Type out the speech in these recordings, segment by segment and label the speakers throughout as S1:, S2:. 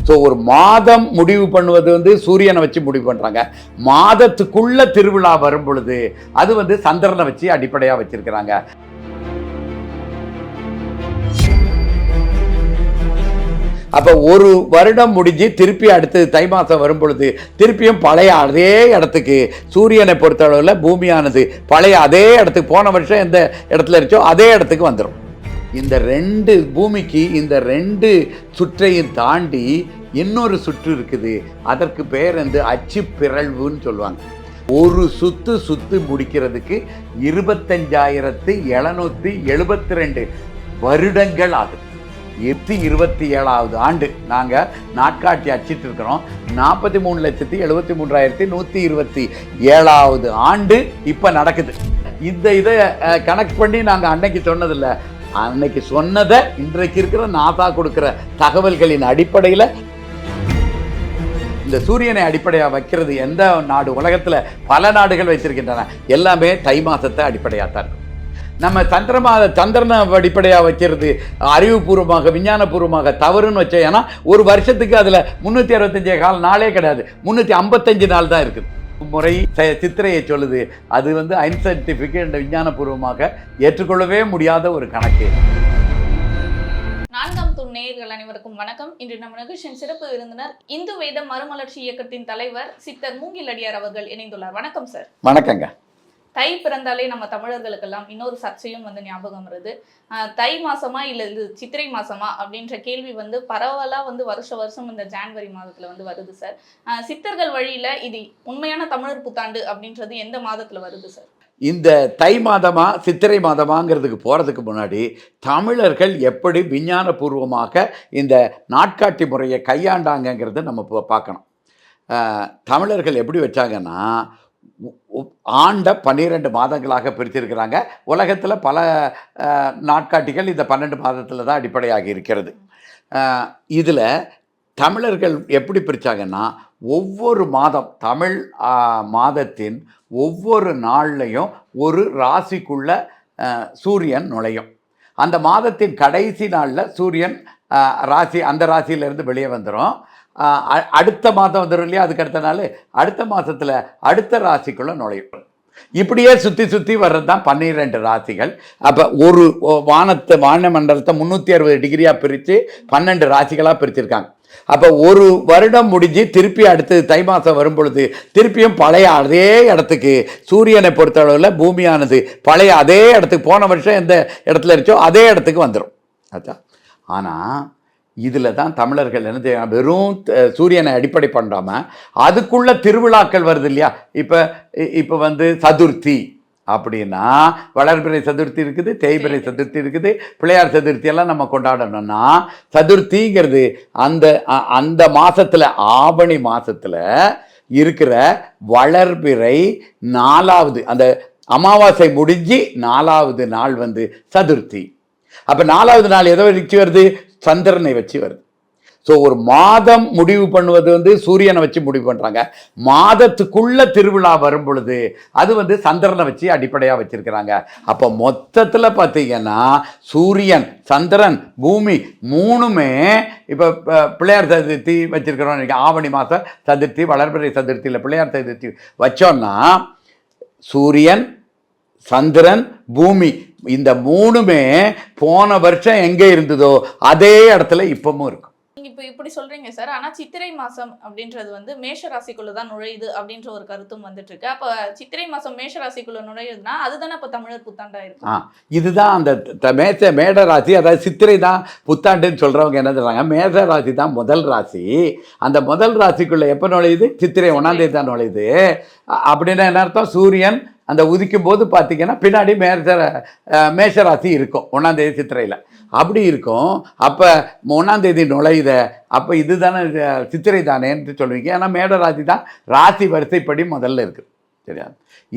S1: So ஒரு மாதம் முடிவு பண்ணுவது வந்து சூரியனை வச்சு முடிவு பண்ணுறாங்க. மாதத்துக்குள்ள திருவிழா வரும் பொழுது அது வந்து சந்திரனை வச்சு அடிப்படையாக வச்சிருக்கிறாங்க. அப்போ ஒரு வருடம் முடிஞ்சு திருப்பி அடுத்து தை மாதம் வரும் பொழுது திருப்பியும் பழைய அதே இடத்துக்கு சூரியனை பொறுத்தளவில் பூமியானது பழைய அதே இடத்துக்கு போன வருஷம் எந்த இடத்துல இருந்துச்சோ அதே இடத்துக்கு வந்துடும். இந்த ரெண்டு பூமிக்கு இந்த ரெண்டு சுற்றையும் தாண்டி இன்னொரு சுற்று இருக்குது. அதற்கு பேர் வந்து அச்சு பிறழ்வுன்னு சொல்லுவாங்க. ஒரு சுத்து முடிக்கிறதுக்கு 25,772 வருடங்கள் ஆகுது. 27வது ஆண்டு நாங்கள் நாட்காட்டி அச்சிட்டு இருக்கிறோம். 43,73,127வது ஆண்டு இப்போ நடக்குது. இதை கனெக்ட் பண்ணி நாங்கள் அன்னைக்கு சொன்னதில்லை. அன்னைக்கு சொன்னதை இன்றைக்கு இருக்கிற நாசா கொடுக்குற தகவல்களின் அடிப்படையில் இந்த சூரியனை அடிப்படையாக வைக்கிறது எந்த நாடு உலகத்தில் பல நாடுகள் வைத்திருக்கின்றன. எல்லாமே தை மாதத்தை அடிப்படையாக தான் இருக்கும். நம்ம சந்திரனை அடிப்படையாக வைக்கிறது அறிவுபூர்வமாக விஞ்ஞானபூர்வமாக தவறுன்னு வச்சோம். ஏன்னா ஒரு வருஷத்துக்கு அதில் 365 நாளே கிடையாது, 355 நாள் தான் இருக்குது. முறை சித்திரையை சொல்லுது. அது வந்து அன்சைன்டிஃபிக் என்ற விஞ்ஞானபூர்வமாக ஏற்றுக்கொள்ளவே முடியாத ஒரு கணக்கு.
S2: நான்காம் தூண் நேயர்கள் அனைவருக்கும் வணக்கம். இன்று நம்ம நிகழ்ச்சியின் சிறப்பு விருந்தினர் இந்து வேத மறுமலர்ச்சி இயக்கத்தின் தலைவர் சித்தர் மூங்கிலடியார் அவர்கள் இணைந்துள்ளார். வணக்கம் சார்.
S1: வணக்கங்க.
S2: தை பிறந்தாலே நம்ம தமிழர்களுக்கெல்லாம் இன்னொரு சர்ச்சையும் வந்து ஞாபகம் வருது. தை மாசமா இல்லை இது சித்திரை மாசமா அப்படின்ற கேள்வி வந்து பரவலாக வந்து வருஷம் இந்த ஜான்வரி மாதத்துல வந்து வருது சார். சித்தர்கள் வழியில இது உண்மையான தமிழர் புத்தாண்டு அப்படின்றது எந்த மாதத்துல வருது சார்?
S1: இந்த தை மாதமா சித்திரை மாதமாங்கிறதுக்கு போகிறதுக்கு முன்னாடி தமிழர்கள் எப்படி விஞ்ஞானபூர்வமாக இந்த நாட்காட்டி முறையை கையாண்டாங்கங்கிறத நம்ம பார்க்கணும். தமிழர்கள் எப்படி வச்சாங்கன்னா ஆண்ட 12 மாதங்களாக பிரித்திருக்கிறாங்க. உலகத்தில் பல நாட்காட்டிகள் இந்த 12 மாதத்தில் தான் அடிப்படையாகி இருக்கிறது. இதில் தமிழர்கள் எப்படி பிரித்தாங்கன்னா ஒவ்வொரு மாதம் தமிழ் மாதத்தின் ஒவ்வொரு நாள்லையும் ஒரு ராசிக்குள்ள சூரியன் நுழையும். அந்த மாதத்தின் கடைசி நாளில் சூரியன் ராசி அந்த ராசியிலேருந்து வெளியே வந்துடும். அடுத்த மாதம் வந்துடும் இல்லையா, அதுக்கு அடுத்த நாள் அடுத்த மாதத்தில் அடுத்த ராசிக்குள்ளே நுழையும். இப்படியே சுற்றி வர்றது தான் 12 ராசிகள். அப்போ ஒரு வான மண்டலத்தை 360 டிகிரியாக பிரித்து 12 ராசிகளாக பிரிச்சிருக்காங்க. அப்போ ஒரு வருடம் முடிஞ்சு திருப்பி அடுத்து தை மாதம் வரும் பொழுது திருப்பியும் பழைய அதே இடத்துக்கு சூரியனை பொறுத்தளவில் பூமியானது பழைய அதே இடத்துக்கு போன வருஷம் எந்த இடத்துல இருந்துச்சோ அதே இடத்துக்கு வந்துடும். ஆச்சா. ஆனால் இதில் தான் தமிழர்கள் என்ன செய்யணும், வெறும் சூரியனை அடிப்படை பண்ணாமல் அதுக்குள்ள திருவிழாக்கள் வருது இல்லையா. இப்போ வந்து சதுர்த்தி அப்படின்னா வளர்பிறை சதுர்த்தி இருக்குது, தேய்பிறை சதுர்த்தி இருக்குது, பிள்ளையார் சதுர்த்தி எல்லாம் நம்ம கொண்டாடணும்னா சதுர்த்திங்கிறது அந்த மாதத்தில் ஆவணி மாதத்தில் இருக்கிற வளர்பிறை 4வது அந்த அமாவாசை முடிஞ்சு 4வது நாள் வந்து சதுர்த்தி. அப்போ 4வது நாள் எதை வச்சு வருது? சந்திரனை வச்சு வருது. ஸோ ஒரு மாதம் முடிவு பண்ணுவது வந்து சூரியனை வச்சு முடிவு பண்ணுறாங்க. மாதத்துக்குள்ள திருவிழா வரும் பொழுது அது வந்து சந்திரனை வச்சு அடிப்படையாக வச்சிருக்கிறாங்க. அப்போ மொத்தத்தில் பார்த்தீங்கன்னா சூரியன் சந்திரன் பூமி மூணுமே இப்போ பிள்ளையார் சதுர்த்தி வச்சிருக்கிறோம். ஆவணி மாதம் சதுர்த்தி, வளர்பிறை சதுர்த்தியில் பிள்ளையார் சதுர்த்தி வச்சோன்னா சூரியன் சந்திரன் பூமி இந்த மூணுமே போன வருஷம் எங்கே இருந்ததோ அதே இடத்துல இப்பவும் இருக்கும்.
S2: நீங்க இப்போ இப்படி சொல்றீங்க சார். ஆனா சித்திரை மாசம் அப்படின்றது வந்து மேஷ ராசிக்குள்ள தான் நுழையுது அப்படின்ற ஒரு கருத்தும் வந்துட்டு இருக்கு. அப்ப சித்திரை மாசம் மேஷ ராசிக்குள்ள நுழையுதுன்னா அதுதானே இப்ப தமிழர் புத்தாண்டா இருக்கு.
S1: இதுதான் அந்த மேட ராசி. அதாவது சித்திரை தான் புத்தாண்டுன்னு சொல்றவங்க என்ன சொல்றாங்க, மேஷ ராசி தான் முதல் ராசி. அந்த முதல் ராசிக்குள்ள எப்ப நுழையுது? சித்திரை 1ஆம் தேதி தான் நுழையுது. அப்படின்னா என்ன அர்த்தம்? சூரியன் அந்த உதிக்கும் போது பார்த்தீங்கன்னா பின்னாடி மேஷராசி இருக்கும் 1ஆம் தேதி சித்திரையில். அப்படி இருக்கும். அப்போ 1ஆம் தேதி நுழையுத அப்போ இது தானே சித்திரை தானேன்னு சொல்லுவீங்க. ஏன்னா மேடராசி தான் ராசி வரிசைப்படி முதல்ல இருக்குது. சரியா?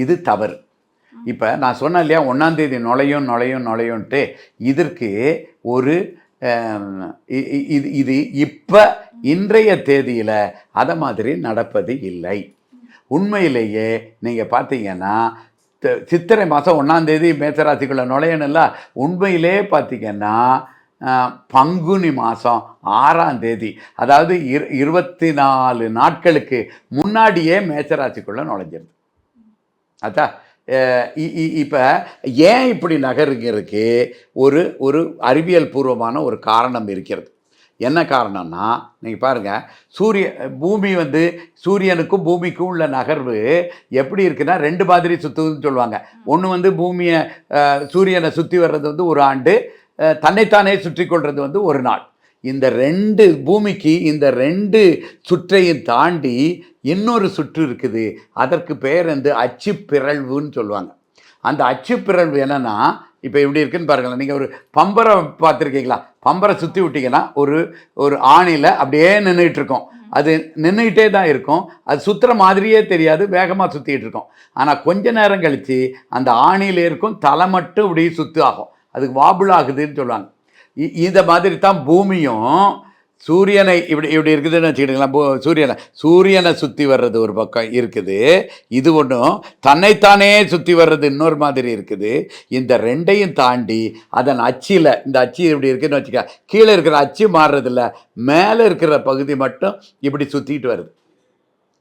S1: இது தவறு. இப்போ நான் சொன்னேன் இல்லையா 1ஆம் தேதி நுழையும்ன்ட்டு. இதற்கு ஒரு இது இப்போ இன்றைய தேதியில் அதை மாதிரி நடப்பது இல்லை. உண்மையிலேயே நீங்கள் பார்த்தீங்கன்னா சித்திரை மாதம் 1ஆம் தேதி மேசராசிக்குள்ளே நுழையணும்ல. உண்மையிலே பார்த்தீங்கன்னா பங்குனி மாதம் 6ஆம் தேதி, அதாவது 24 நாட்களுக்கு முன்னாடியே மேசராசிக்குள்ளே நுழைஞ்சிருது. அதான் இப்போ ஏன் இப்படி நகருங்கிறதுக்கு ஒரு ஒரு அறிவியல் பூர்வமான ஒரு காரணம் இருக்கிறது. என்ன காரணம்னா, நீங்கள் பாருங்கள், பூமி வந்து சூரியனுக்கும் பூமிக்கும் உள்ள நகர்வு எப்படி இருக்குன்னா 2 மாதிரி சுற்றுதுன்னு சொல்லுவாங்க. ஒன்று வந்து பூமியை சூரியனை சுற்றி வர்றது வந்து ஒரு ஆண்டு, தன்னைத்தானே சுற்றி கொள்வது வந்து ஒரு நாள். இந்த 2 பூமிக்கு இந்த 2 சுற்றையும் தாண்டி இன்னொரு சுற்று இருக்குது. அதற்கு பெயர் வந்து அச்சு பிறழ்வுன்னு சொல்லுவாங்க. அந்த அச்சு பிறழ்வு என்னென்னா, இப்போ எப்படி இருக்குன்னு பாருங்களேன். நீங்கள் ஒரு பம்பரை பார்த்துருக்கீங்களா? பம்பரை சுற்றி விட்டிங்கன்னா ஒரு ஆணியில் அப்படியே நின்றுட்டு இருக்கோம். அது நின்றுக்கிட்டே தான் இருக்கும். அது சுற்றுற மாதிரியே தெரியாது, வேகமாக சுற்றிக்கிட்டு இருக்கோம். ஆனால் கொஞ்ச நேரம் கழித்து அந்த ஆணியில் இருக்கும், தலை மட்டும் இப்படி சுற்று ஆகும். அதுக்கு வாபுள் ஆகுதுன்னு சொல்லுவாங்க. இந்த மாதிரி தான் பூமியும் சூரியனை இப்படி இருக்குதுன்னு வச்சுக்கிட்டுங்களா. சூரியனை சுற்றி வர்றது ஒரு பக்கம் இருக்குது, இது ஒன்றும் தன்னைத்தானே சுற்றி வர்றது இன்னொரு மாதிரி இருக்குது. இந்த 2ஐயும் தாண்டி அதன் அச்சில், இந்த அச்சு இப்படி இருக்குதுன்னு வச்சுக்க, கீழே இருக்கிற அச்சு மாறுறதில்ல, மேலே இருக்கிற பகுதி மட்டும் இப்படி சுற்றிட்டு வருது.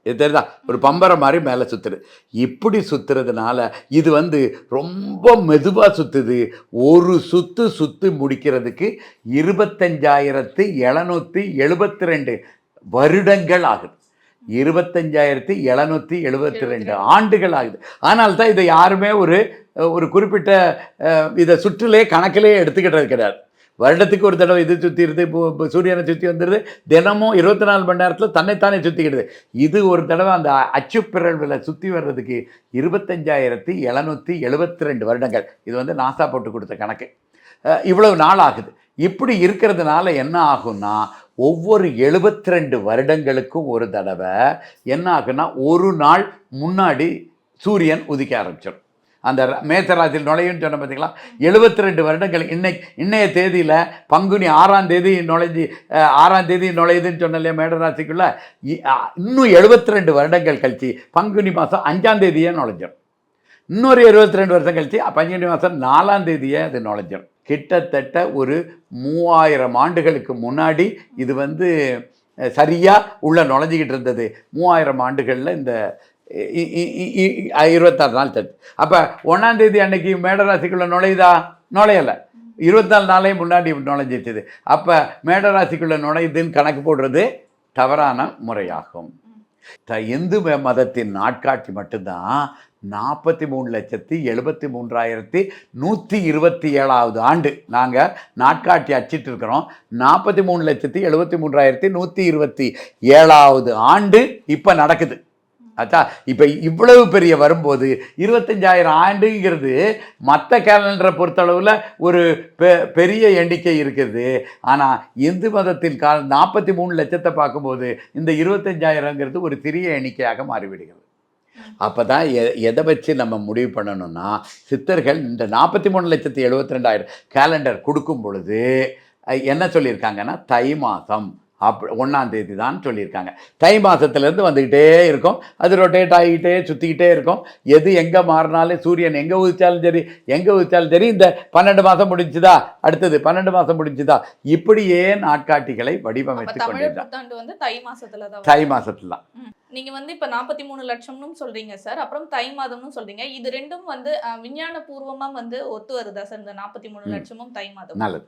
S1: இது தெரியுதா? ஒரு பம்பரை மாதிரி மேலே சுற்றுது. இப்படி சுற்றுறதுனால இது வந்து ரொம்ப மெதுவாக சுற்றுது. ஒரு சுற்று முடிக்கிறதுக்கு 25,772 வருடங்கள் ஆகுது. 25,772 ஆண்டுகள் ஆகுது. ஆனால் தான் இதை யாருமே ஒரு குறிப்பிட்ட இதை சுற்றிலே கணக்கிலே எடுத்துக்கிட்டது கிடையாது. வருடத்துக்கு ஒரு தடவை இது சுற்றிடுது, சூரியனை சுற்றி வந்துடுது. தினமும் 24 மணி நேரத்தில் தன்னைத்தானே சுற்றிக்கிடுது. இது ஒரு தடவை அந்த அச்சு பிறழ்வில் சுற்றி வர்றதுக்கு 25,772 வருடங்கள். இது வந்து நாசா போட்டு கொடுத்த கணக்கு. இவ்வளவு நாள் ஆகுது. இப்படி இருக்கிறதுனால என்ன ஆகும்னா, ஒவ்வொரு 72 வருடங்களுக்கும் ஒரு தடவை என்ன ஆகுன்னா, ஒரு நாள் முன்னாடி சூரியன் உதிக்க ஆரம்பிச்சிடும். அந்த மேசராசியில் நுழையுன்னு சொன்ன பார்த்தீங்களா, 72 வருடங்கள். இன்னைய தேதியில் பங்குனி 6ஆம் தேதி நுழையுதுன்னு சொன்ன இல்லையா மேடராசிக்குள்ள. இன்னும் 72 வருடங்கள் கழிச்சு பங்குனி மாதம் 5ஆம் தேதியே நுழைஞ்சிடும். இன்னொரு 22 வருஷம் கழிச்சு பங்குனி மாதம் 4ஆம் தேதியே அது நுழைஞ்சிடும். கிட்டத்தட்ட ஒரு 3000 ஆண்டுகளுக்கு முன்னாடி இது வந்து சரியாக உள்ள நுழைஞ்சிக்கிட்டு இருந்தது. 3000 ஆண்டுகளில் இந்த 26 நாள் தட்டு. அப்போ 1ஆம் தேதி அன்னைக்கு மேடராசிக்குள்ளே நுழையலை. 24 நாளே முன்னாடி நுழைஞ்சிச்சுது. அப்போ மேடராசிக்குள்ளே நுழையுதுன்னு கணக்கு போடுறது தவறான முறையாகும். இந்து மதத்தின் நாட்காட்டி மட்டும்தான் 43,73,127வது ஆண்டு நாங்கள் நாட்காட்டி அச்சிட்டு இருக்கிறோம். 43,73,127வது ஆண்டு இப்போ நடக்குது. ஆச்சா, இப்போ இவ்வளவு பெரிய வரும்போது 25,000 ஆண்டுங்கிறது மற்ற கேலண்டரை பொறுத்தளவில் ஒரு பெரிய எண்ணிக்கை இருக்குது. ஆனால் இந்து மதத்தின் 43 லட்சத்தை பார்க்கும்போது இந்த 25,000ங்கிறது ஒரு சிறிய எண்ணிக்கையாக மாறிவிடுகிறது. அப்போ தான் எதை வச்சு நம்ம முடிவு பண்ணணும்னா, சித்தர்கள் இந்த 43,72,000 கேலண்டர் கொடுக்கும் பொழுது என்ன சொல்லியிருக்காங்கன்னா, தை மாதம் 1ஆம் தேதி தான் சொல்லியிருக்காங்க. தை மாதத்துலேருந்து வந்துக்கிட்டே இருக்கும், அது ரொட்டேட் ஆகிக்கிட்டே சுற்றிக்கிட்டே இருக்கும். எது எங்கே மாறினாலும், சூரியன் எங்கே உதிச்சாலும் சரி, இந்த 12 மாதம் முடிஞ்சுதா, அடுத்தது 12 மாதம் முடிஞ்சுதா, இப்படியே நாட்காட்டிகளை வடிவமைத்து
S2: கொண்டிருந்தாங்க.
S1: தை மாதத்துல தான்.
S2: நீங்கள் வந்து இப்போ 43 லட்சம்னு சொல்கிறீங்க சார், அப்புறம் தை மாதம்னு சொல்கிறீங்க. இது ரெண்டும் வந்து விஞ்ஞான பூர்வமாக வந்து ஒத்து வருதா சார், இந்த 43 லட்சமும் தை மாதம்? நல்லது.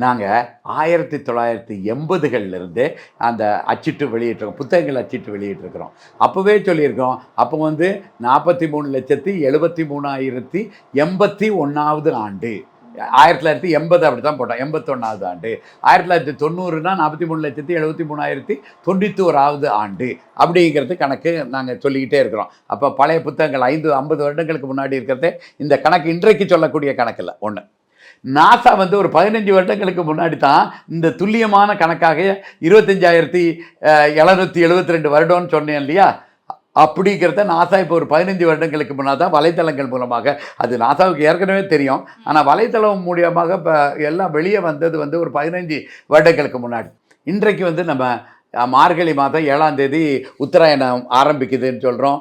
S1: நாங்கள் 1980களிலிருந்து அந்த அச்சிட்டு வெளியிட்டிருக்கோம், புத்தகங்கள் அச்சிட்டு வெளியிட்டிருக்கிறோம். அப்போவே சொல்லியிருக்கோம், அப்போ வந்து 43,73,081வது ஆண்டு. 1980 அப்படி தான் போட்டோம். 81வது ஆண்டு. 1990னா 43,73,091வது ஆண்டு அப்படிங்கிறது கணக்கு நாங்கள் சொல்லிக்கிட்டே இருக்கிறோம். அப்போ பழைய புத்தகங்கள் 50 வருடங்களுக்கு முன்னாடி இருக்கிறதே இந்த கணக்கு இன்றைக்கு சொல்லக்கூடிய கணக்கில் ஒன்று. நாசா வந்து ஒரு 15 வருடங்களுக்கு முன்னாடி தான் இந்த துல்லியமான கணக்காக 25,772 வருடம்னு சொன்னேன் இல்லையா. அப்படிங்கிறத நாசா இப்போ ஒரு 15 வருடங்களுக்கு முன்னாடி தான் வலைத்தளங்கள் மூலமாக, அது நாசாவுக்கு ஏற்கனவே தெரியும், ஆனால் வலைத்தளம் மூலியமாக இப்போ எல்லாம் வெளியே வந்தது வந்து ஒரு 15 வருடங்களுக்கு முன்னாடி. இன்றைக்கு வந்து நம்ம மார்கழி மாதம் 7ஆம் தேதி உத்தராயணம் ஆரம்பிக்குதுன்னு சொல்கிறோம்.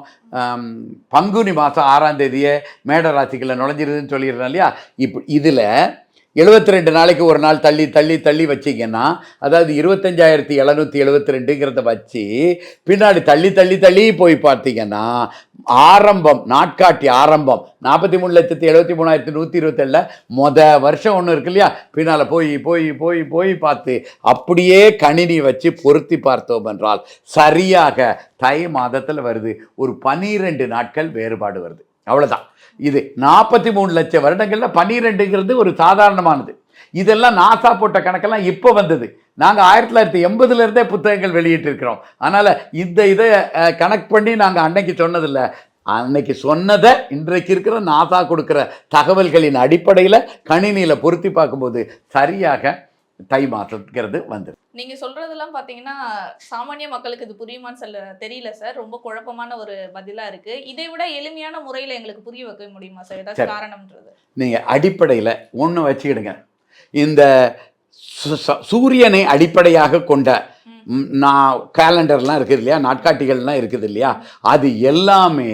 S1: பங்குனி மாதம் 6ஆம் தேதியே மேடராசிக்குள்ள நுழைஞ்சிருதுன்னு சொல்லிடுறோம் இல்லையா. இப்போ இதில் 72 நாளைக்கு ஒரு நாள் தள்ளி தள்ளி தள்ளி வச்சிங்கன்னா, அதாவது 25,772ங்கிறத வச்சு பின்னாடி தள்ளி தள்ளி தள்ளி போய் பார்த்தீங்கன்னா, ஆரம்பம் நாட்காட்டி ஆரம்பம் 43,73,127ல் வருஷம் ஒன்று இருக்கு இல்லையா, பின்னால் போய் போய் போய் போய் பார்த்து அப்படியே கணினி வச்சு பொருத்தி பார்த்தோம் என்றால் சரியாக தை மாதத்தில் வருது. ஒரு 12 நாட்கள் வேறுபாடு வருது, அவ்வளோதான். இது 43 லட்சம் வருடங்களில் 12ங்கிறது ஒரு சாதாரணமானது. இதெல்லாம் நாசா போட்ட கணக்கெல்லாம் இப்போ வந்தது. நாங்கள் 1980லேருந்தே புத்தகங்கள் வெளியிட்டிருக்கிறோம். அதனால் இதை கனெக்ட் பண்ணி நாங்கள் அன்னைக்கு சொன்னதில்லை. அன்னைக்கு சொன்னதை இன்றைக்கு இருக்கிற நாசா கொடுக்குற தகவல்களின் அடிப்படையில் கணினியில் பொருத்தி பார்க்கும்போது சரியாக தை மாதத்துங்கிறது வந்துடும்.
S2: நீங்க சொல்றதெல்லாம் பாத்தீங்கன்னா சாமானிய மக்களுக்கு இது புரியுமான்னு தெரியல சார். ரொம்ப குழப்பமான ஒரு பதிலா இருக்கு. இதை விட எளிமையான முறையில எங்களுக்கு புரிய வைக்க முடியுமா சார்? ஏதாச்சும் காரணம்ன்றது
S1: நீங்கள் அடிப்படையில் ஒன்று வச்சுக்கிடுங்க. இந்த சூரியனை அடிப்படையாக கொண்ட கேலண்டர்லாம் இருக்குது இல்லையா, நாட்காட்டிகள்லாம் இருக்குது இல்லையா, அது எல்லாமே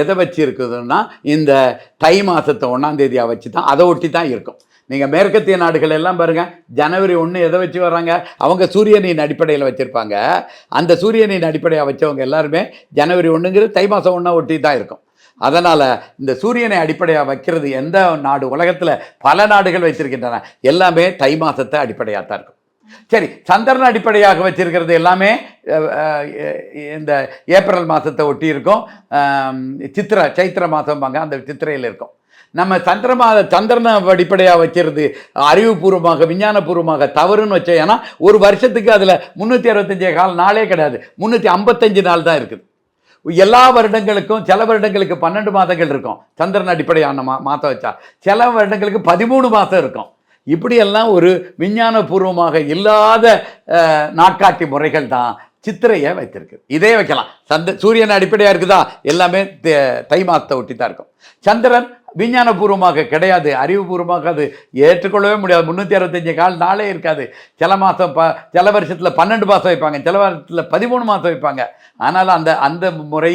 S1: எதை வச்சு இருக்குதுன்னா இந்த தை மாதத்தை 1ஆம் தேதியாக வச்சு தான், அதை ஒட்டி தான் இருக்கும். நீங்கள் மேற்கத்திய நாடுகள் எல்லாம் பாருங்கள், ஜனவரி 1 எதை வச்சு வர்றாங்க, அவங்க சூரியனின் அடிப்படையில் வச்சுருப்பாங்க. அந்த சூரியனின் அடிப்படையாக வச்சவங்க எல்லாருமே ஜனவரி 1ங்கிறது தை மாதம் 1 ஒட்டி தான் இருக்கும். அதனால் இந்த சூரியனை அடிப்படையாக வைக்கிறது எந்த நாடு, உலகத்தில் பல நாடுகள் வைத்திருக்கின்றன, எல்லாமே தை மாதத்தை அடிப்படையாக தான் இருக்கும். சரி, சந்திரன் அடிப்படையாக வச்சிருக்கிறது எல்லாமே இந்த ஏப்ரல் மாதத்தை ஒட்டி இருக்கும். சைத்திர மாதம்பாங்க, அந்த சித்திரையில் இருக்கும். நம்ம சந்திரனை அடிப்படையாக வச்சிருந்து அறிவுபூர்வமாக விஞ்ஞானபூர்வமாக தவறுன்னு வச்சோம். ஏன்னா ஒரு வருஷத்துக்கு அதில் 365 நாளே கிடையாது, 355 நாள் தான் இருக்குது. எல்லா வருடங்களுக்கும் சில வருடங்களுக்கு 12 மாதங்கள் இருக்கும் சந்திரன் அடிப்படையான மாதம் வச்சா, சில வருடங்களுக்கு 13 மாதம் இருக்கும். இப்படியெல்லாம் ஒரு விஞ்ஞானபூர்வமாக இல்லாத நாட்காட்டி முறைகள் தான் சித்திரையை வைத்திருக்கு. இதே வைக்கலாம். சூரியன் அடிப்படையாக இருக்குதா, எல்லாமே தை மாதத்தை ஒட்டி தான் இருக்கும். சந்திரன் விஞ்ஞானபூர்வமாக கிடையாது, அறிவுபூர்வமாக அது ஏற்றுக்கொள்ளவே முடியாது. 365 நாளே இருக்காது. சில மாதம் சில வருஷத்தில் 12 மாதம் வைப்பாங்க, சில வருஷத்தில் 13 மாதம் வைப்பாங்க. ஆனால் அந்த முறை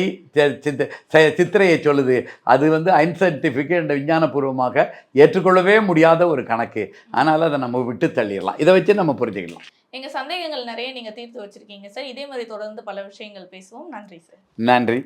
S1: சித்திரையை சொல்லுது. அது அன்சைன்டிஃபிக் அண்ட் விஞ்ஞானபூர்வமாக ஏற்றுக்கொள்ளவே முடியாத ஒரு கணக்கு. ஆனால் அதை நம்ம விட்டு தள்ளிடலாம். இதை வச்சு நம்ம புரிஞ்சுக்கலாம்.
S2: எங்கள் சந்தேகங்கள் நிறைய நீங்கள் தீர்த்து வச்சிருக்கீங்க சார். இதே மாதிரி தொடர்ந்து பல விஷயங்கள் பேசுவோம். நன்றி சார்.
S1: நன்றி.